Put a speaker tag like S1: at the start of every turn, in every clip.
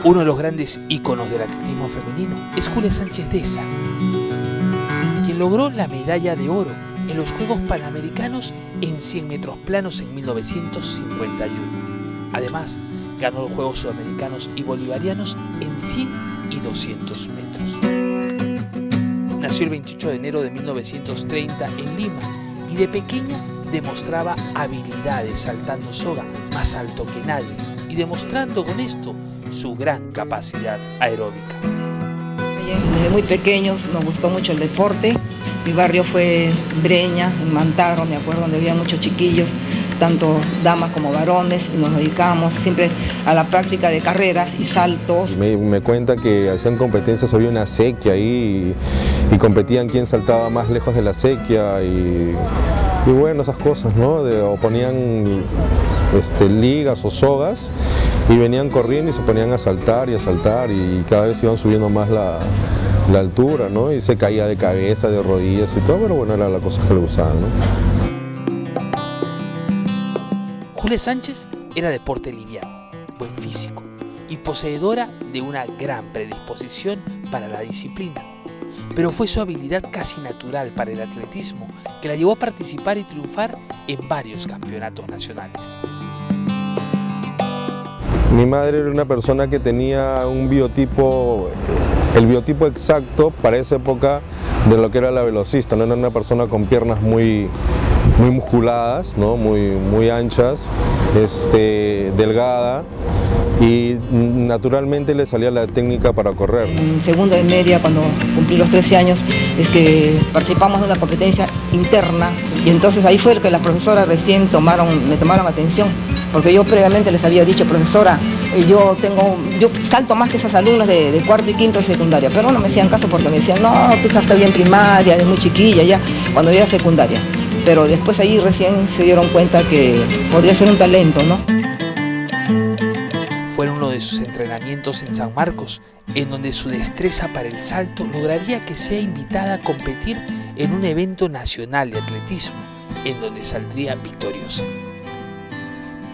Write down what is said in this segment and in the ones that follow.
S1: Uno de los grandes íconos del atletismo femenino es Julia Sánchez Deza, quien logró la medalla de oro en los Juegos Panamericanos en 100 metros planos en 1951. Además, ganó los Juegos Sudamericanos y Bolivarianos en 100 y 200 metros. Nació el 28 de enero de 1930 en Lima y de pequeña demostraba habilidades saltando soga más alto que nadie y demostrando con esto su gran capacidad aeróbica.
S2: Desde muy pequeños nos gustó mucho el deporte. Mi barrio fue Breña, en Mantaro, me acuerdo, donde había muchos chiquillos, tanto damas como varones, y nos dedicábamos siempre a la práctica de carreras y saltos.
S3: Me cuenta que hacían competencias, había una acequia ahí y competían quién saltaba más lejos de la acequia y bueno, esas cosas, ¿no? O ponían ligas o sogas y venían corriendo y se ponían a saltar y cada vez iban subiendo más la altura, ¿no? Y se caía de cabeza, de rodillas y todo, pero bueno, era la cosa que le gustaba, ¿no?
S1: Julia Sánchez era de porte liviano, buen físico y poseedora de una gran predisposición para la disciplina. Pero fue su habilidad casi natural para el atletismo que la llevó a participar y triunfar en varios campeonatos nacionales.
S3: Mi madre era una persona que tenía un biotipo, el biotipo exacto para esa época de lo que era la velocista, ¿no? Era una persona con piernas muy musculadas, ¿no? muy anchas, delgada, y naturalmente le salía la técnica para correr.
S2: En segundo de media, cuando cumplí los 13 años, es que participamos de una competencia interna y entonces ahí fue que las profesoras recién me tomaron atención, porque yo previamente les había dicho: profesora, yo salto más que esas alumnas de cuarto y quinto de secundaria, pero no me hacían caso porque me decían: no, tú estás bien primaria, eres muy chiquilla ya, cuando yo era secundaria. Pero después ahí recién se dieron cuenta que podría ser un talento, ¿no?
S1: Fue en uno de sus entrenamientos en San Marcos, en donde su destreza para el salto lograría que sea invitada a competir en un evento nacional de atletismo, en donde saldría victoriosa.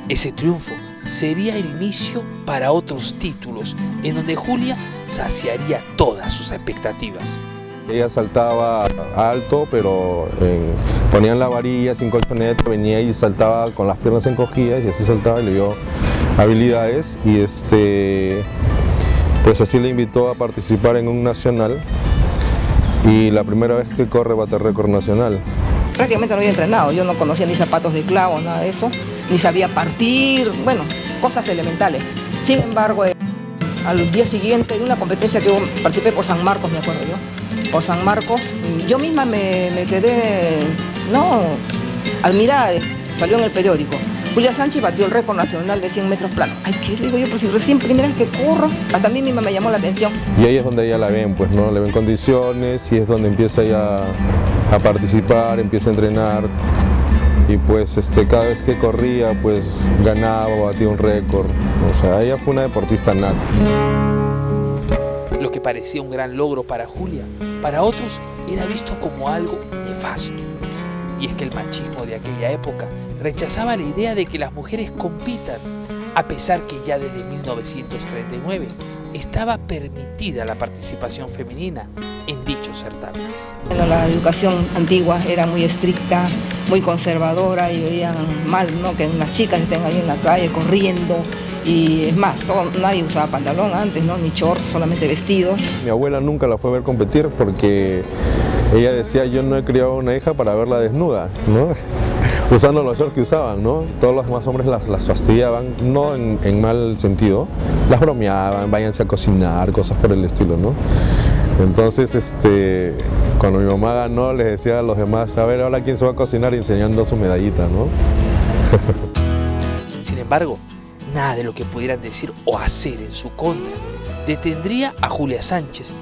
S1: Ese triunfo sería el inicio para otros títulos, en donde Julia saciaría todas sus expectativas.
S3: Ella saltaba alto, pero ponían la varilla sin colchoneta, venía y saltaba con las piernas encogidas y así saltaba y le dio habilidades y pues así le invitó a participar en un nacional y la primera vez que corre bate récord nacional.
S2: Prácticamente no había entrenado, yo no conocía ni zapatos de clavo, nada de eso, ni sabía partir, bueno, cosas elementales. Sin embargo, al día siguiente, en una competencia que participé por San Marcos, me acuerdo yo, por San Marcos, yo misma me quedé, admirada, salió en el periódico. Julia Sánchez batió el récord nacional de 100 metros planos. Ay, ¿qué digo yo? Pues si recién primera vez que corro, hasta a mí misma me llamó la atención.
S3: Y ahí es donde ella la ven, pues, ¿no? Le ven condiciones y es donde empieza ella a participar, empieza a entrenar. Y pues cada vez que corría, pues ganaba, batía un récord. O sea, ella fue una deportista nata.
S1: Lo que parecía un gran logro para Julia, para otros era visto como algo nefasto. Y es que el machismo de aquella época rechazaba la idea de que las mujeres compitan, a pesar que ya desde 1939 estaba permitida la participación femenina en dichos certámenes.
S2: Bueno, la educación antigua era muy estricta, muy conservadora y veían mal, ¿no?, que unas chicas estén ahí en la calle corriendo. Y es más, nadie usaba pantalón antes, ¿no?, ni shorts, solamente vestidos.
S3: Mi abuela nunca la fue a ver competir porque ella decía: yo no he criado una hija para verla desnuda, ¿no? Usando los shorts que usaban, ¿no? Todos los demás hombres las fastidiaban, no en mal sentido, las bromeaban, váyanse a cocinar, cosas por el estilo, ¿no? Entonces, cuando mi mamá ganó, les decía a los demás: a ver, ahora quién se va a cocinar, enseñando su medallita, ¿no?
S1: Sin embargo, nada de lo que pudieran decir o hacer en su contra detendría a Julia Sánchez,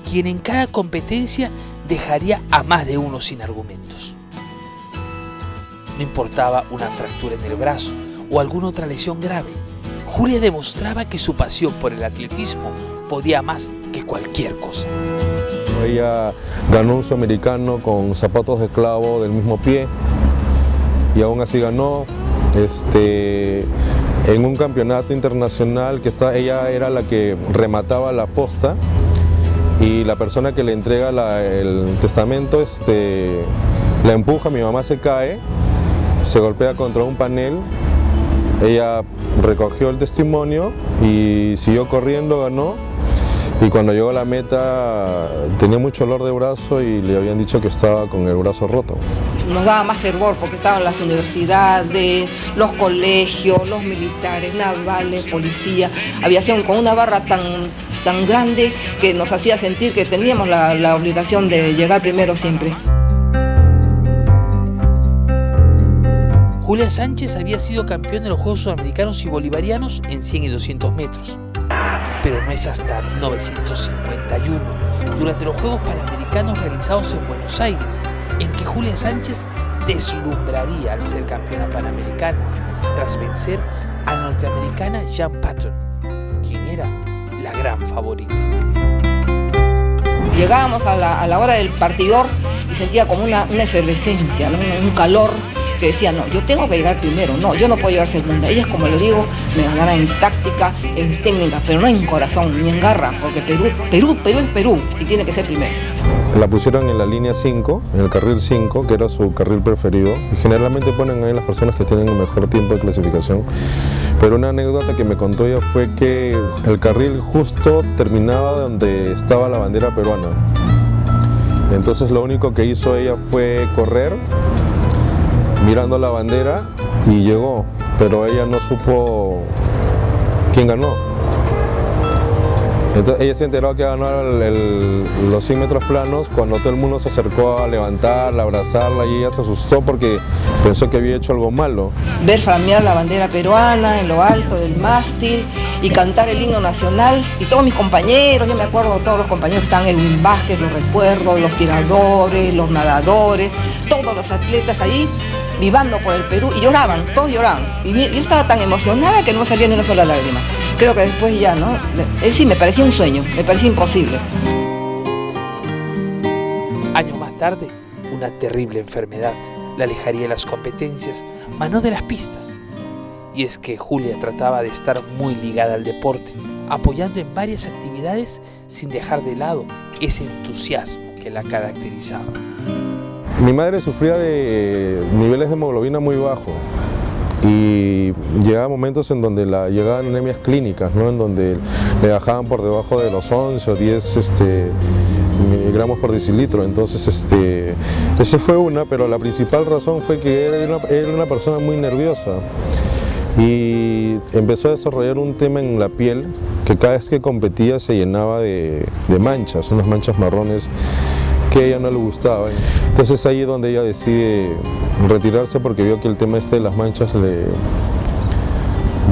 S1: quien en cada competencia dejaría a más de uno sin argumentos. No importaba una fractura en el brazo o alguna otra lesión grave, Julia demostraba que su pasión por el atletismo podía más que cualquier cosa.
S3: Ella ganó un sudamericano con zapatos de clavo del mismo pie y aún así ganó. en un campeonato internacional que ella era la que remataba la posta y la persona que le entrega el testamento la empuja, mi mamá se cae, se golpea contra un panel, ella recogió el testimonio y siguió corriendo, ganó. Y cuando llegó a la meta tenía mucho dolor de brazo y le habían dicho que estaba con el brazo roto.
S2: Nos daba más fervor porque estaban las universidades, los colegios, los militares, navales, policía, aviación, con una barra tan grande que nos hacía sentir que teníamos la obligación de llegar primero siempre.
S1: Julia Sánchez había sido campeón de los Juegos Sudamericanos y Bolivarianos en 100 y 200 metros. Pero no es hasta 1951, durante los Juegos Panamericanos realizados en Buenos Aires, en que Julia Sánchez deslumbraría al ser campeona panamericana, tras vencer a la norteamericana Jan Patton, quien era la gran favorita.
S2: Llegábamos a la hora del partidor y sentía como una efervescencia, ¿no? Un calor que decía, no, yo tengo que llegar primero, no, yo no puedo llegar segunda. Ellas, como le digo, me gana en táctica, en técnica, pero no en corazón, ni en garra, porque Perú es Perú y tiene que ser primero.
S3: La pusieron en la línea 5, en el carril 5, que era su carril preferido, y generalmente ponen ahí las personas que tienen el mejor tiempo de clasificación. Pero una anécdota que me contó ella fue que el carril justo terminaba donde estaba la bandera peruana. Entonces lo único que hizo ella fue correr, mirando la bandera, y llegó, pero ella no supo quién ganó. Entonces ella se enteró que ganó los 100 metros planos cuando todo el mundo se acercó a levantarla, a abrazarla, y ella se asustó porque pensó que había hecho algo malo.
S2: Ver flamear la bandera peruana en lo alto del mástil y cantar el himno nacional, y todos mis compañeros, yo me acuerdo de todos los compañeros, están Edwin Vázquez, los recuerdo, los tiradores, los nadadores, todos los atletas ahí vivando por el Perú, y lloraban, todos lloraban, y yo estaba tan emocionada que no me salía ni una sola lágrima. Creo que después ya, ¿no? Sí, me parecía un sueño, me parecía imposible.
S1: Años más tarde, una terrible enfermedad la alejaría de las competencias, más no de las pistas. Y es que Julia trataba de estar muy ligada al deporte, apoyando en varias actividades sin dejar de lado ese entusiasmo que la caracterizaba.
S3: Mi madre sufría de niveles de hemoglobina muy bajos y llegaba momentos en donde llegaban anemias clínicas, ¿no? En donde le bajaban por debajo de los 11 o 10 miligramos por decilitro. Entonces esa fue una, pero la principal razón fue que era una persona muy nerviosa y empezó a desarrollar un tema en la piel que cada vez que competía se llenaba de manchas, unas manchas marrones que a ella no le gustaba. Entonces ahí es donde ella decide retirarse porque vio que el tema de las manchas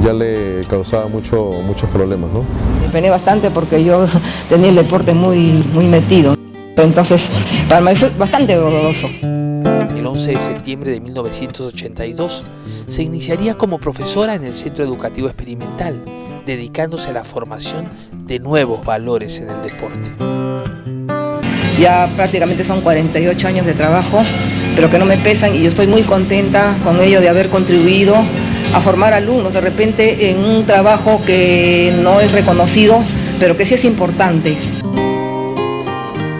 S3: ya le causaba muchos problemas, ¿no?
S2: Me pené bastante porque yo tenía el deporte muy metido, entonces para mí fue bastante doloroso.
S1: El 11 de septiembre de 1982 se iniciaría como profesora en el Centro Educativo Experimental, dedicándose a la formación de nuevos valores en el deporte.
S2: Ya prácticamente son 48 años de trabajo, pero que no me pesan, y yo estoy muy contenta con ello de haber contribuido a formar alumnos de repente en un trabajo que no es reconocido, pero que sí es importante.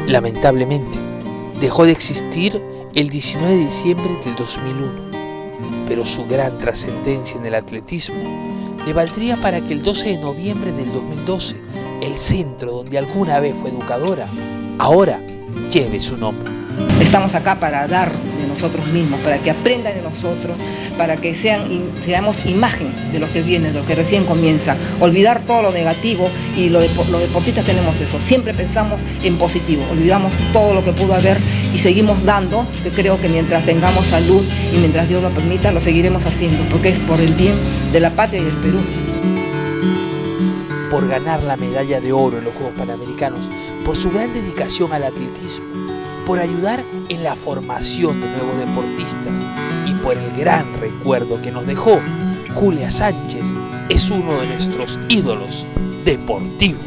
S1: Lamentablemente, dejó de existir el 19 de diciembre del 2001, pero su gran trascendencia en el atletismo le valdría para que el 12 de noviembre del 2012, el centro donde alguna vez fue educadora, ahora lleve su nombre.
S2: Estamos acá para dar de nosotros mismos, para que aprendan de nosotros, para que seamos imagen de lo que viene, de lo que recién comienza. Olvidar todo lo negativo, y los deportistas tenemos eso. Siempre pensamos en positivo, olvidamos todo lo que pudo haber y seguimos dando, que creo que mientras tengamos salud y mientras Dios lo permita, lo seguiremos haciendo, porque es por el bien de la patria y del Perú.
S1: Por ganar la medalla de oro en los Juegos Panamericanos, por su gran dedicación al atletismo, por ayudar en la formación de nuevos deportistas y por el gran recuerdo que nos dejó, Julia Sánchez es uno de nuestros ídolos deportivos.